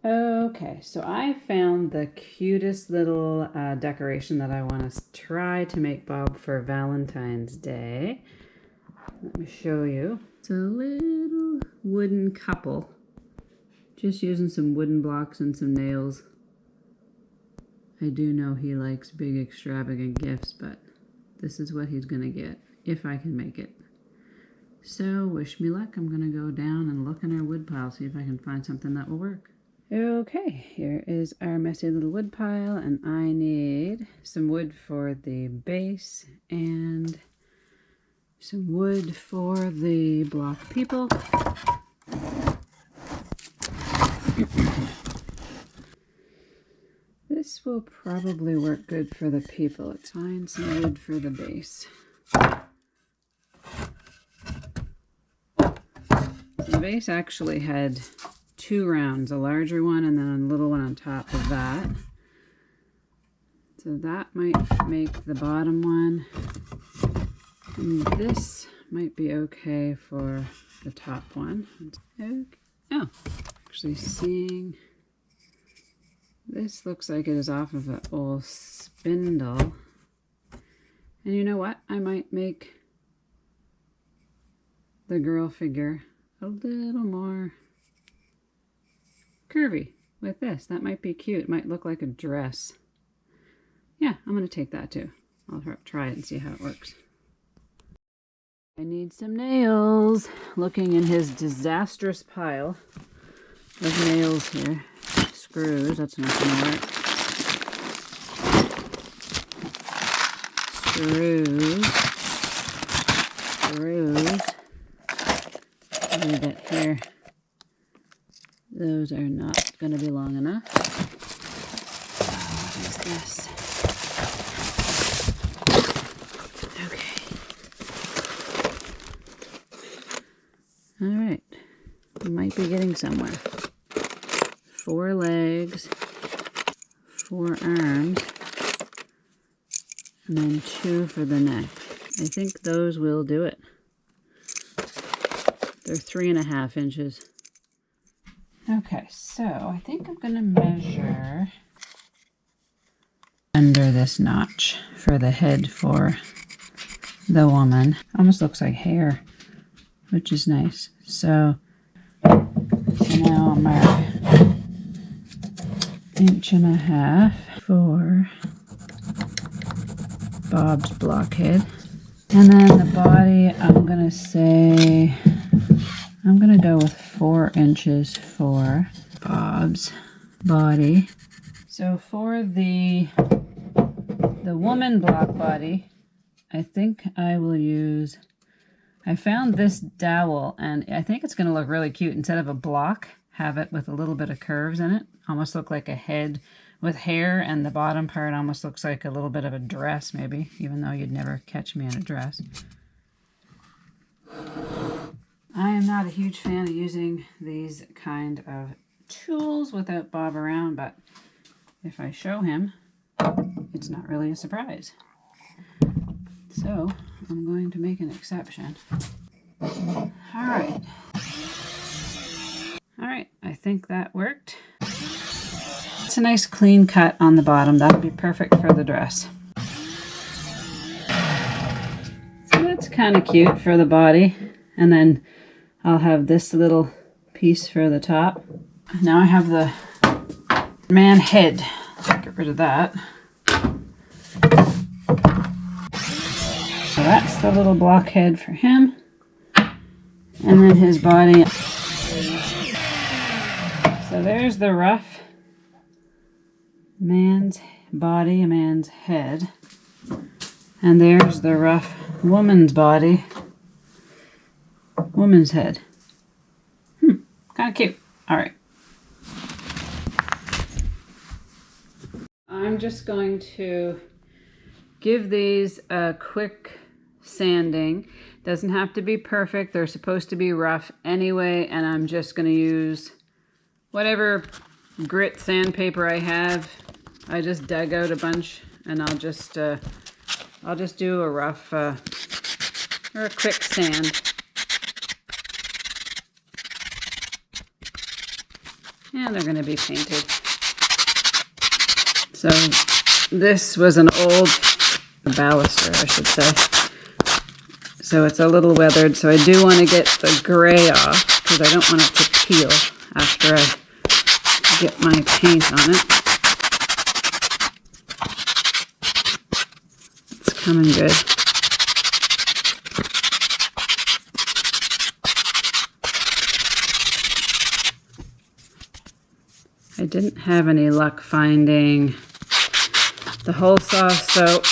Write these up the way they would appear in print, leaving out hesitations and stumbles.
Okay, so I found the cutest little decoration that I want to try to make Bob for Valentine's Day. Let me show you. It's a little wooden couple, just using some wooden blocks and some nails. I do know he likes big extravagant gifts, but this is what he's gonna get, if I can make it. So wish me luck. I'm gonna go down and look in our wood pile, see if I can find something that will work. Okay, here is our messy little wood pile, and I need some wood for the base and some wood for the block people. This will probably work good for the people. Let's find some wood for the base. The base actually had 2 rounds, a larger one and then a little one on top of that. So that might make the bottom one. And this might be okay for the top one. Okay. Oh, actually seeing this looks like it is off of an old spindle. And you know what? I might make the girl figure a little more curvy with this. That might be cute. It might look like a dress. Yeah, I'm going to take that too. I'll try it and see how it works. I need some nails. Looking in his disastrous pile of nails here. Screws, that's not going to work. Screws. What do we get here? Those are not going to be long enough. What is this? Okay. All right. We might be getting somewhere. 4 legs, 4 arms, and then 2 for the neck. I think those will do it. They're 3.5 inches. Okay, so I think I'm going to measure under this notch for the head for the woman. Almost looks like hair, which is nice. So now I'm mark 1.5 inches for Bob's blockhead. And then the body, I'm going to say, I'm going to go with 4 inches for Bob's body. So for the woman block body, I think I will use, I found this dowel and I think it's going to look really cute. Instead of a block, have it with a little bit of curves in it. Almost look like a head with hair, and the bottom part almost looks like a little bit of a dress maybe, even though you'd never catch me in a dress. I am not a huge fan of using these kind of tools without Bob around, but if I show him, it's not really a surprise. So I'm going to make an exception. All right, I think that worked. It's a nice clean cut on the bottom. That'll be perfect for the dress. So that's kind of cute for the body. And then I'll have this little piece for the top. Now I have the man head. Get rid of that. So that's the little block head for him. And then his body. So there's the rough man's body, a man's head. And there's the rough woman's body, woman's head. Kind of cute. All right. I'm just going to give these a quick sanding. Doesn't have to be perfect. They're supposed to be rough anyway, and I'm just going to use whatever grit sandpaper I have. I just dug out a bunch, and I'll just do a rough or a quick sand. and they're going to be painted. So this was an old baluster, I should say. So it's a little weathered, so I do want to get the gray off because I don't want it to peel after I get my paint on it. It's coming good. I didn't have any luck finding the whole sauce, so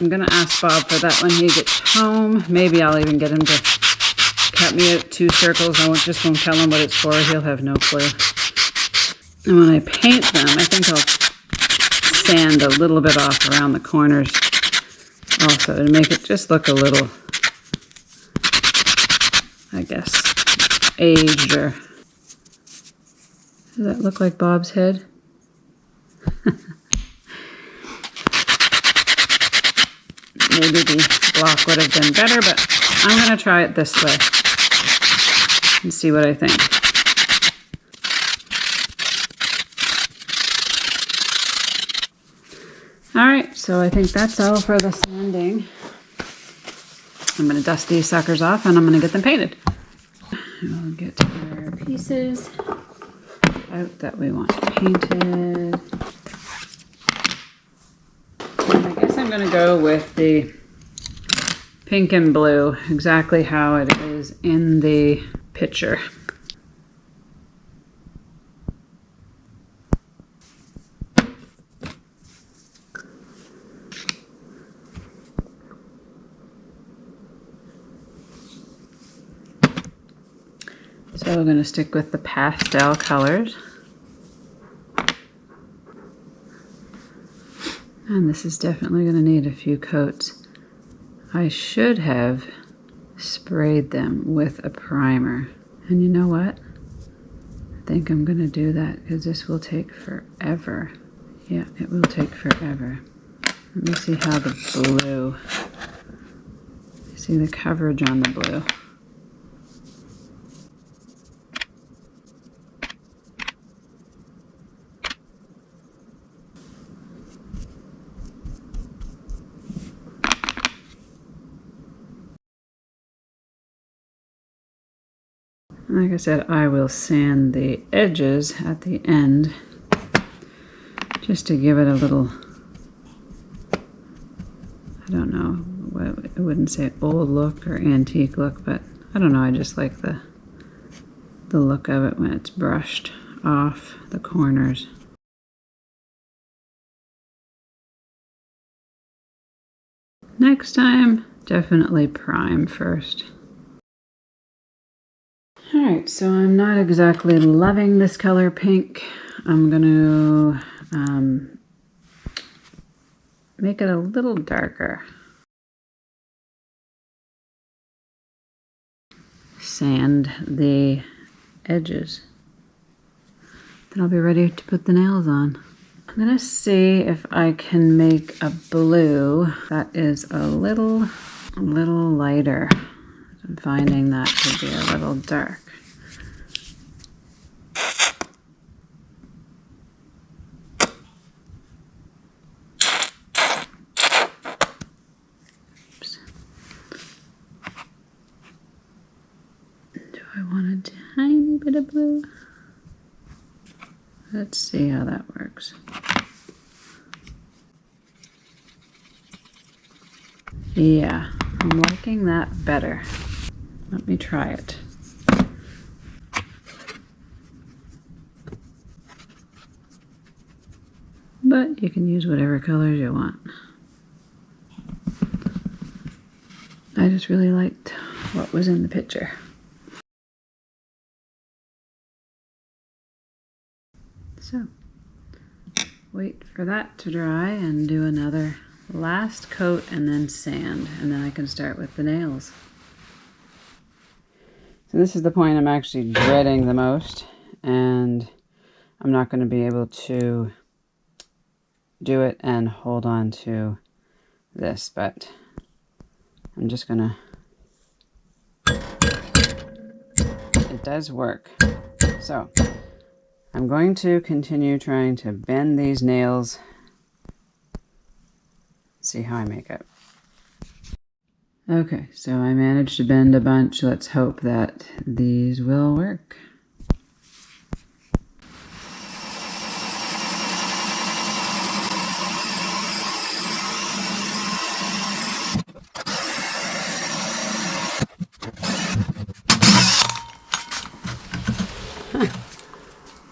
I'm going to ask Bob for that when he gets home. Maybe I'll even get him to cut me out 2 circles. I just won't tell him what it's for. He'll have no clue. And when I paint them, I think I'll sand a little bit off around the corners also to make it just look a little, I guess, aged. Or does that look like Bob's head? Maybe the block would have been better, but I'm going to try it this way and see what I think. Alright, so I think that's all for the sanding. I'm going to dust these suckers off and I'm going to get them painted. We'll get our pieces out that we want painted. I guess I'm going to go with the pink and blue, exactly how it is in the picture. So we're going to stick with the pastel colors. And this is definitely going to need a few coats. I should have sprayed them with a primer. And you know what? I think I'm going to do that because this will take forever. Yeah, it will take forever. Let me see how the blue, see the coverage on the blue. Like I said, I will sand the edges at the end just to give it a little, I don't know, I wouldn't say old look or antique look, but I don't know, I just like the look of it when it's brushed off the corners. Next time, definitely prime first. Alright, so I'm not exactly loving this color pink. I'm going to make it a little darker. Sand the edges. Then I'll be ready to put the nails on. I'm going to see if I can make a blue that is a little lighter. I'm finding that to be a little dark. Oops. Do I want a tiny bit of blue? Let's see how that works. Yeah, I'm liking that better. Let me try it. But you can use whatever colors you want. I just really liked what was in the picture. So, wait for that to dry and do another last coat and then sand, and then I can start with the nails. So this is the point I'm actually dreading the most, and I'm not going to be able to do it and hold on to this, but I'm just going to, it does work. So I'm going to continue trying to bend these nails. See how I make it. Okay, so I managed to bend a bunch. Let's hope that these will work.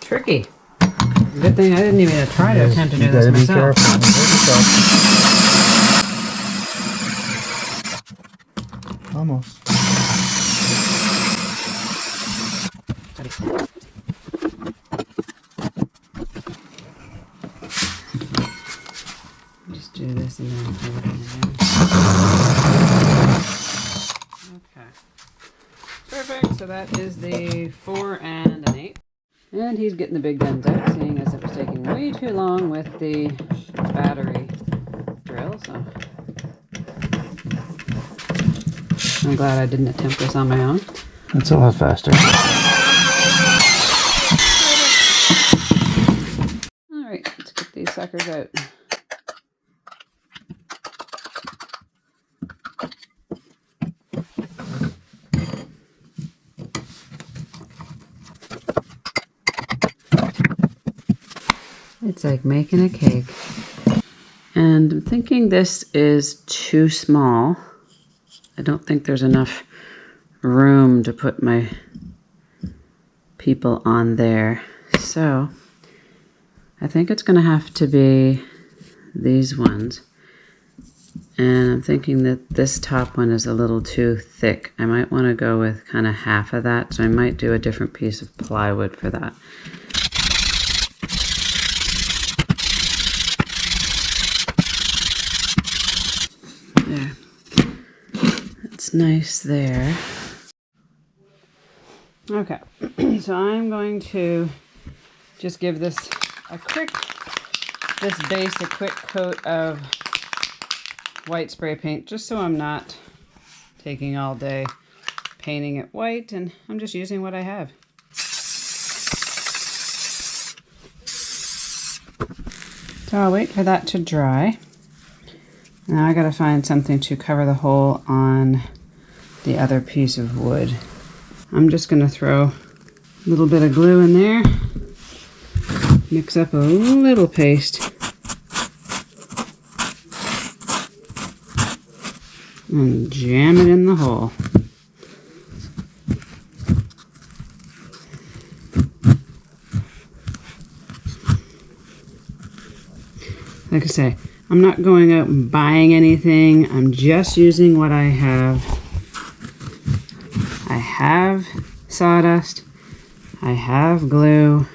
Tricky. Good thing I didn't even try to attempt to do this myself. Almost. Just do this and then hold it again. Okay. Perfect. So that is the 4 and an 8. And he's getting the big guns out, seeing as it was taking way too long with the battery drill. So I'm glad I didn't attempt this on my own. It's a lot faster. All right, let's get these suckers out. It's like making a cake. And I'm thinking this is too small. I don't think there's enough room to put my people on there. So I think it's going to have to be these ones. And I'm thinking that this top one is a little too thick. I might want to go with kind of half of that. So I might do a different piece of plywood for that. There. That's nice there. Okay, so I'm going to just give this base a quick coat of white spray paint, just so I'm not taking all day painting it white, and I'm just using what I have. So I'll wait for that to dry. Now I gotta find something to cover the hole on the other piece of wood. I'm just gonna throw a little bit of glue in there, mix up a little paste, and jam it in the hole. Like I say, I'm not going out and buying anything. I'm just using what I have. I have sawdust. I have glue.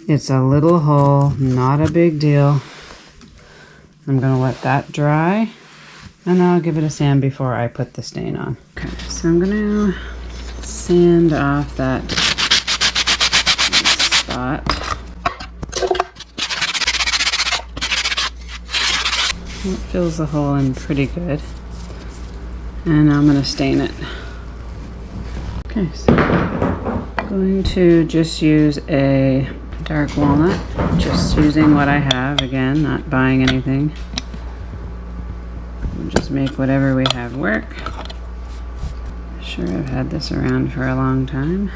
It's a little hole, not a big deal. I'm going to let that dry, and then I'll give it a sand before I put the stain on. Okay, so I'm going to sand off that spot. It fills the hole in pretty good. And I'm going to stain it. Okay, so I'm going to just use a dark walnut. Just using what I have, again, not buying anything. We'll just make whatever we have work. Sure, I've had this around for a long time.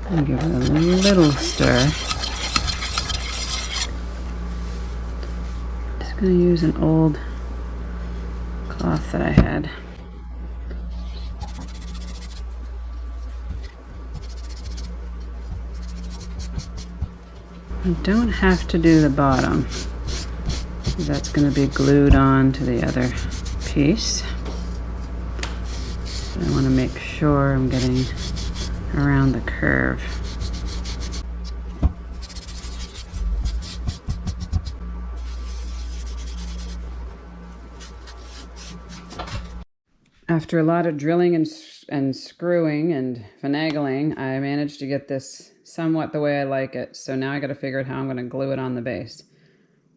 And give it a little stir. I'm going to use an old cloth that I had. I don't have to do the bottom. That's going to be glued on to the other piece. So I want to make sure I'm getting around the curve. After a lot of drilling and screwing and finagling, I managed to get this somewhat the way I like it. So now I got to figure out how I'm going to glue it on the base.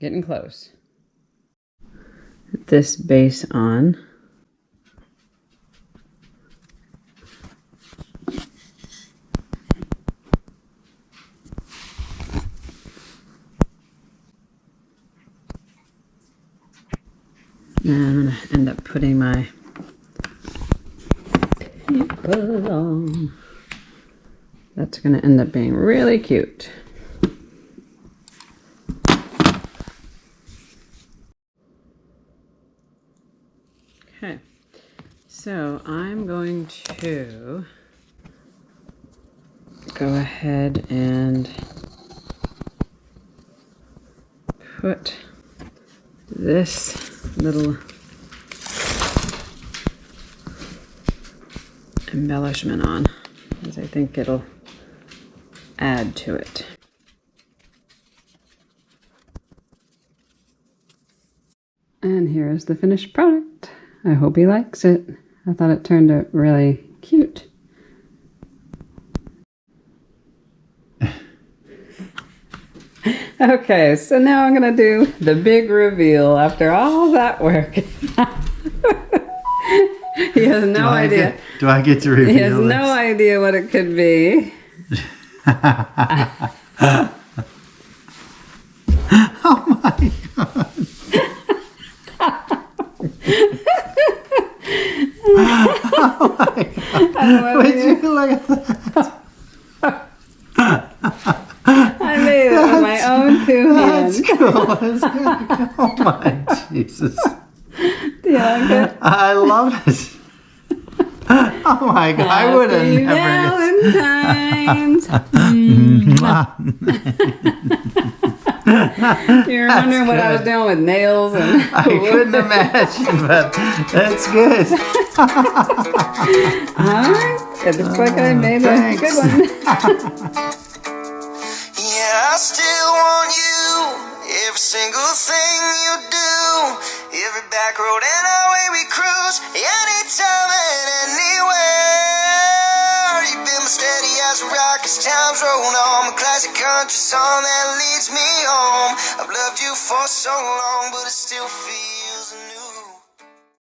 Getting close. Put this base on. putting my people on. That's going to end up being really cute. Okay, so I'm going to go ahead and put this little embellishment on, as I think it'll add to it. And here's the finished product. I hope he likes it. I thought it turned out really cute. Okay, so now I'm gonna do the big reveal after all that work. He has no idea. Do I get to reveal He has this? no idea what it could be. Oh my god. Oh my god. Would you look at that? I made it with my own two hands. That's cool. That's good. Oh my Jesus. Do you like it? I love it. Oh my god. I would have Happy never Valentine's. You're wondering what I was doing with nails and I couldn't imagine, but that's good. Alright, it looks like I made a good one. Yeah, I still want you. Every single thing you do. Every back road and highway we cruise. Anytime and anywhere. You've been steady as a rock as time's roll on. A classic country song that leads me home. I've loved you for so long, but it still feels